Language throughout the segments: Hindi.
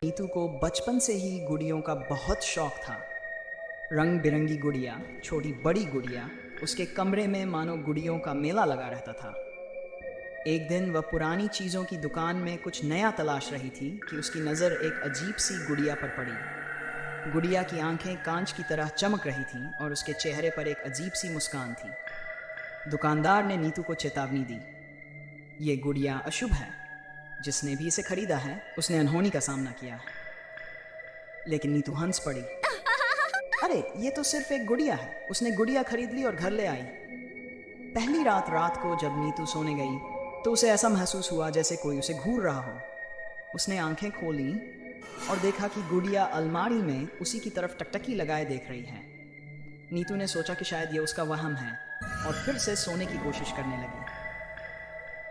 नीतू को बचपन से ही गुड़ियों का बहुत शौक था। रंग बिरंगी गुड़िया, छोटी बड़ी गुड़िया, उसके कमरे में मानो गुड़ियों का मेला लगा रहता था। एक दिन वह पुरानी चीज़ों की दुकान में कुछ नया तलाश रही थी कि उसकी नज़र एक अजीब सी गुड़िया पर पड़ी। गुड़िया की आंखें कांच की तरह चमक रही थीं और उसके चेहरे पर एक अजीब सी मुस्कान थी। दुकानदार ने नीतू को चेतावनी दी, ये गुड़िया अशुभ है, जिसने भी इसे खरीदा है उसने अनहोनी का सामना किया है। लेकिन नीतू हंस पड़ी। अरे ये तो सिर्फ एक गुड़िया है। उसने गुड़िया खरीद ली और घर ले आई। पहली रात को जब नीतू सोने गई तो उसे ऐसा महसूस हुआ जैसे कोई उसे घूर रहा हो। उसने आंखें खोली और देखा कि गुड़िया अलमारी में उसी की तरफ टकटकी लगाए देख रही है। नीतू ने सोचा कि शायद ये उसका वहम है और फिर से सोने की कोशिश करने लगी।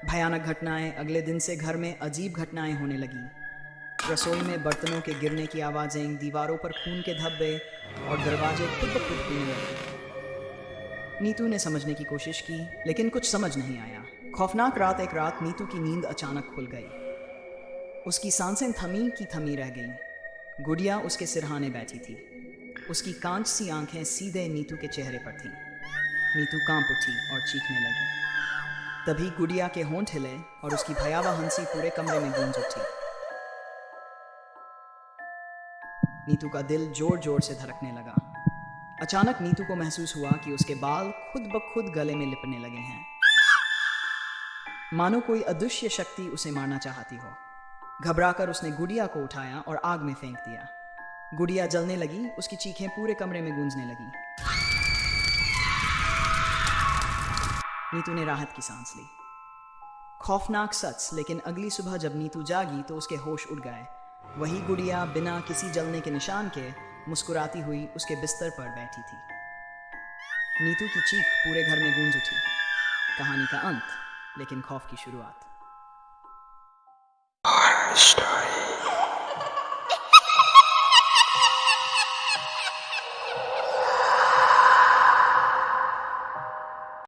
भयानक घटनाएं। अगले दिन से घर में अजीब घटनाएं होने लगी। रसोई में बर्तनों के गिरने की आवाज़ें, दीवारों पर खून के धब्बे और दरवाजे खुद ब खुद खुलने लगे। नीतू ने समझने की कोशिश की लेकिन कुछ समझ नहीं आया। खौफनाक रात। एक रात नीतू की नींद अचानक खुल गई। उसकी सांसें थमी की थमी रह गईं। गुड़िया उसके सिरहाने बैठी थी। उसकी कांच सी आंखें सीधे नीतू के चेहरे पर थीं। नीतू कांप उठी और चीखने लगी। तभी गुड़िया के होंठ हिले और उसकी भयावह हंसी पूरे कमरे में गूंज उठी। नीतू का दिल जोर जोर से धड़कने लगा। अचानक नीतू को महसूस हुआ कि उसके बाल खुद ब खुद गले में लिपटने लगे हैं, मानो कोई अदृश्य शक्ति उसे मारना चाहती हो। घबराकर उसने गुड़िया को उठाया और आग में फेंक दिया। गुड़िया जलने लगी। उसकी चीखें पूरे कमरे में गूंजने लगी। नीतू ने राहत की सांस ली। खौफनाक सच, लेकिन अगली सुबह जब नीतू जागी तो उसके होश उड़ गए। वही गुड़िया बिना किसी जलने के निशान के मुस्कुराती हुई उसके बिस्तर पर बैठी थी। नीतू की चीख पूरे घर में गूंज उठी। कहानी का अंत, लेकिन खौफ की शुरुआत।